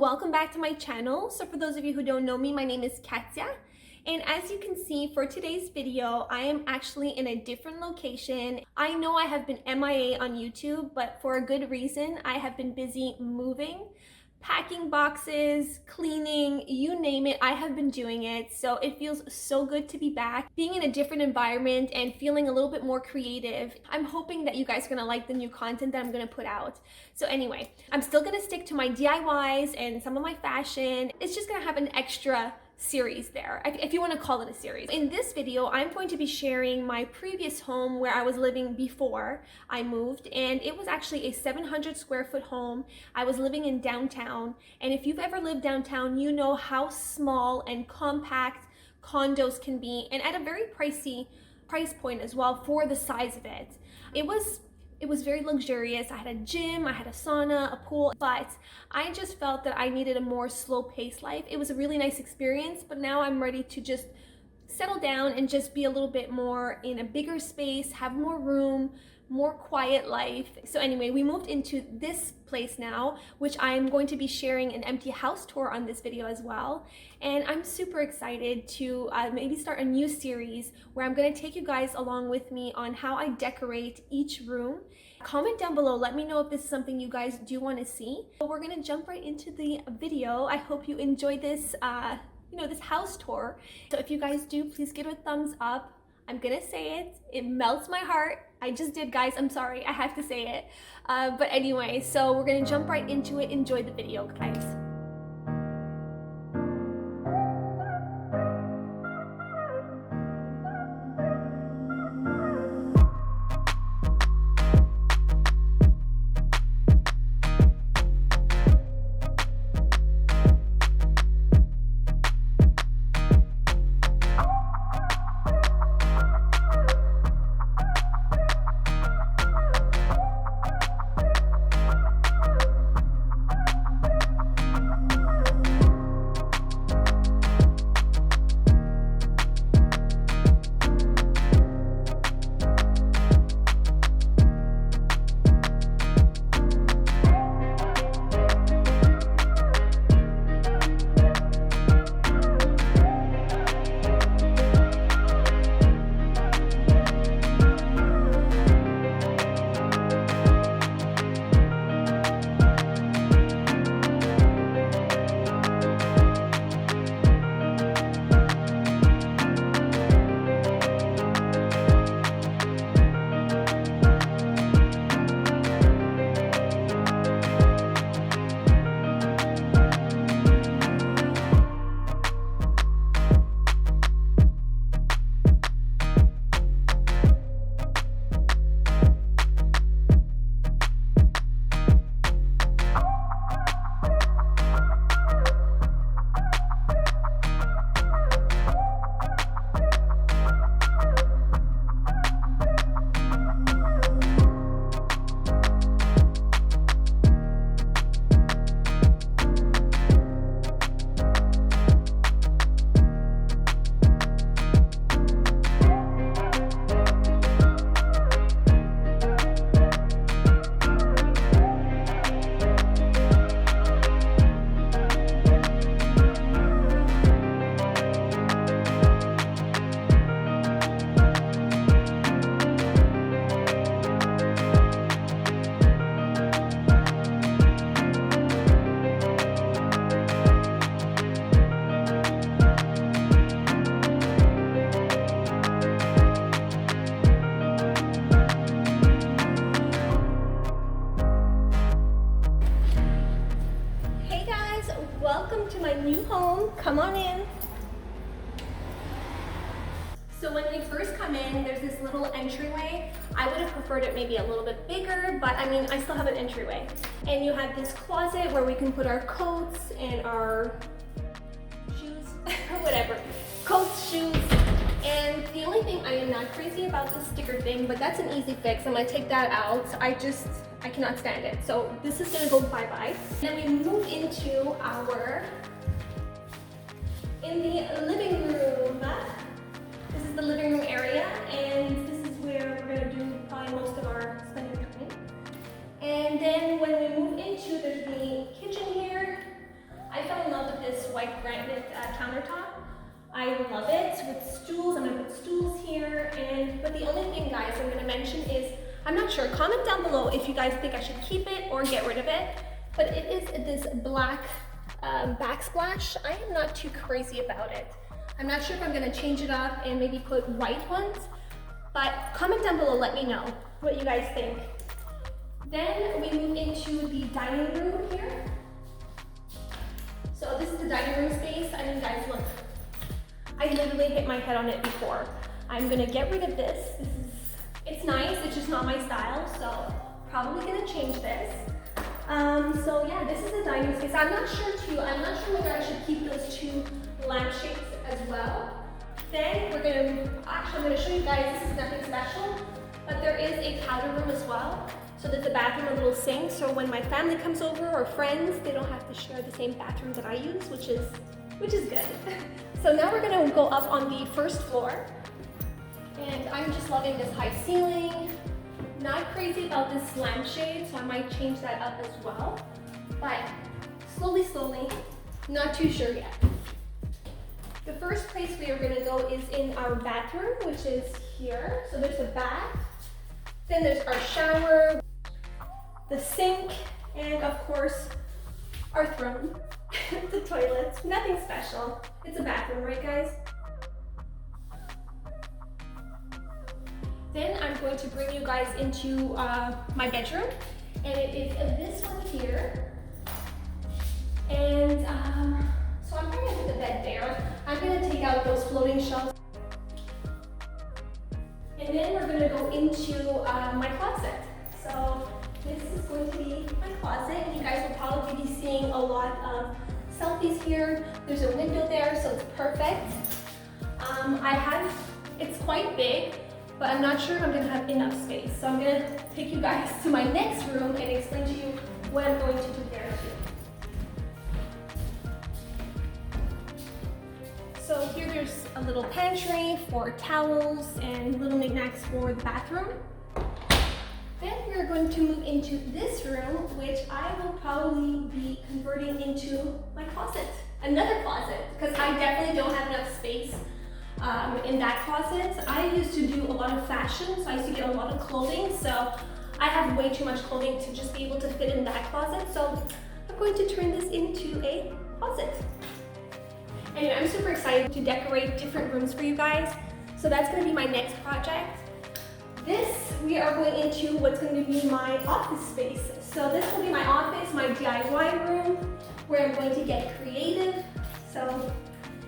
welcome back to my channel. So for those of you who don't know me, my name is Katya, and as you can see for today's video, I am actually in a different location. I know I have been MIA on YouTube, but for a good reason. I have been busy moving, packing boxes, cleaning, you name it, I have been doing it. So it feels so good to be back, being in a different environment and feeling a little bit more creative. I'm hoping that you guys are gonna like the new content that I'm gonna put out. So anyway, I'm still gonna stick to my DIYs and some of my fashion. It's just gonna have an extra series there, if you want to call it a series. In this video, I'm going to be sharing my previous home where I was living before I moved, and it was actually a 700 square foot home. I was living in downtown, and if you've ever lived downtown, you know how small and compact condos can be, and at a very pricey price point as well for the size of it. It was very luxurious. I had a gym, I had a sauna, a pool, but I just felt that I needed a more slow-paced life. It was a really nice experience, but now I'm ready to just settle down and just be a little bit more in a bigger space, have more room, more quiet life. So anyway, we moved into this place now, which I am going to be sharing an empty house tour on this video as well. And I'm super excited to maybe start a new series where I'm going to take you guys along with me on how I decorate each room. Comment down below, let me know if this is something you guys do want to see. So we're going to jump right into the video. I hope you enjoy this this house tour. So if you guys do, please give it a thumbs up. I'm gonna say it. It melts my heart. I just did, guys. I'm sorry. I have to say it. But anyway, so we're gonna jump right into it. Enjoy the video, guys. Welcome to my new home. Come on in. So when we first come in, there's this little entryway. I would have preferred it maybe a little bit bigger, but I mean, I still have an entryway. And you have this closet where we can put our coats and our shoes, or whatever. Coats, shoes. And the only thing I am not crazy about this sticker thing, but that's an easy fix. I'm gonna take that out. I cannot stand it. So this is gonna go bye-bye. Then we move into in the living room. This is the living room area, and this is where we're gonna do probably most of our spending time. And then when we move into the kitchen here, is, I'm not sure. Comment down below if you guys think I should keep it or get rid of it. But it is this black backsplash. I am not too crazy about it. I'm not sure if I'm gonna change it up and maybe put white ones, but comment down below, let me know what you guys think. Then we move into the dining room here. So this is the dining room space. I mean, guys, look. I literally hit my head on it before. I'm gonna get rid of this. It's nice, it's just not my style, so probably gonna change this. So yeah, this is the dining space. I'm not sure whether I should keep those two lampshades as well. Then I'm gonna show you guys, this is nothing special, but there is a powder room as well. So there's a bathroom, a little sink, so when my family comes over or friends, they don't have to share the same bathroom that I use, which is good. So now we're gonna go up on the first floor. And I'm just loving this high ceiling. Not crazy about this lampshade, so I might change that up as well. But slowly, not too sure yet. The first place we are gonna go is in our bathroom, which is here. So there's a bath, then there's our shower, the sink, and of course, our throne, the toilets. Nothing special. It's a bathroom, right guys? Then I'm going to bring you guys into my bedroom, and it is this one here. And so I'm going to put the bed there. I'm going to take out those floating shelves. And then we're going to go into my closet. So this is going to be my closet, and you guys will probably be seeing a lot of selfies here. There's a window there, so it's perfect. It's quite big, but I'm not sure if I'm gonna have enough space. So I'm gonna take you guys to my next room and explain to you what I'm going to do there too. So here there's a little pantry for towels and little knickknacks for the bathroom. Then we're going to move into this room, which I will probably be converting into my closet. Another closet, because I definitely don't have enough space in that closet. I used to do a lot of fashion, so I used to get a lot of clothing, so I have way too much clothing to just be able to fit in that closet, so I'm going to turn this into a closet. And I'm super excited to decorate different rooms for you guys, so that's going to be my next project. This, we are going into what's going to be my office space. So this will be my office, my DIY room, where I'm going to get creative. So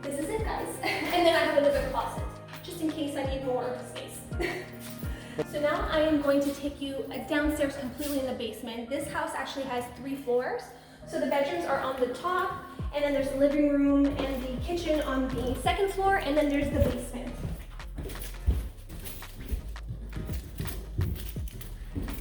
this is it, guys. And then I have another closet, just in case I need more space. So now I am going to take you downstairs completely in the basement. This house actually has 3 floors. So the bedrooms are on the top, and then there's the living room and the kitchen on the 2nd floor, and then there's the basement.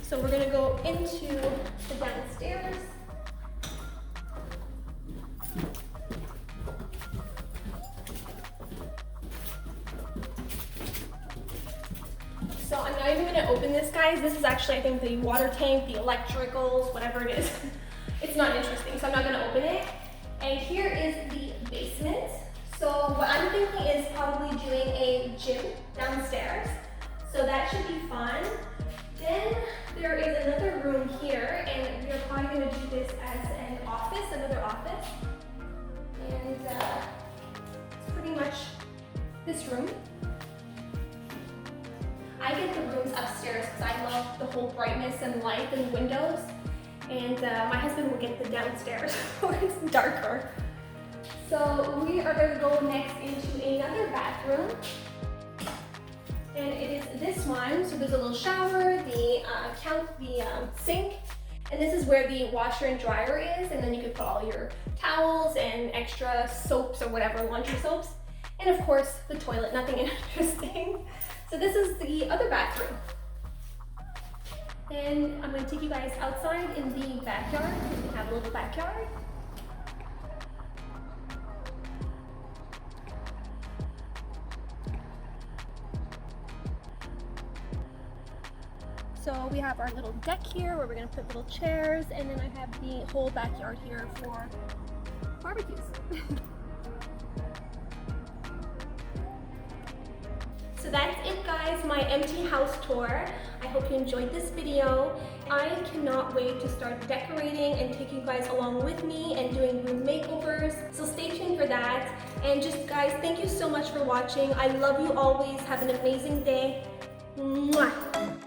So we're gonna go into the downstairs. So I'm not even gonna open this, guys. This is actually, I think, the water tank, the electricals, whatever it is. It's not interesting, so I'm not gonna open it. And here is the basement. So what I'm thinking is probably doing a gym downstairs. So that should be fun. Then there is another room here, and we're probably going to do this as an office, another office. And it's pretty much this room. I get the rooms upstairs because I love the whole brightness and light and windows. And my husband will get the downstairs where it's darker. So we are going to go next into another bathroom. And it is this one. So there's a little shower, the sink, and this is where the washer and dryer is. And then you can put all your towels and extra soaps or whatever, laundry soaps. And of course, the toilet, nothing interesting. So this is the other bathroom. And I'm going to take you guys outside in the backyard. We have a little backyard. So we have our little deck here where we're going to put little chairs, and then I have the whole backyard here for barbecues. So that's it guys, my empty house tour. I hope you enjoyed this video. I cannot wait to start decorating and take you guys along with me and doing room makeovers. So stay tuned for that. And just guys, thank you so much for watching. I love you always. Have an amazing day. Mwah.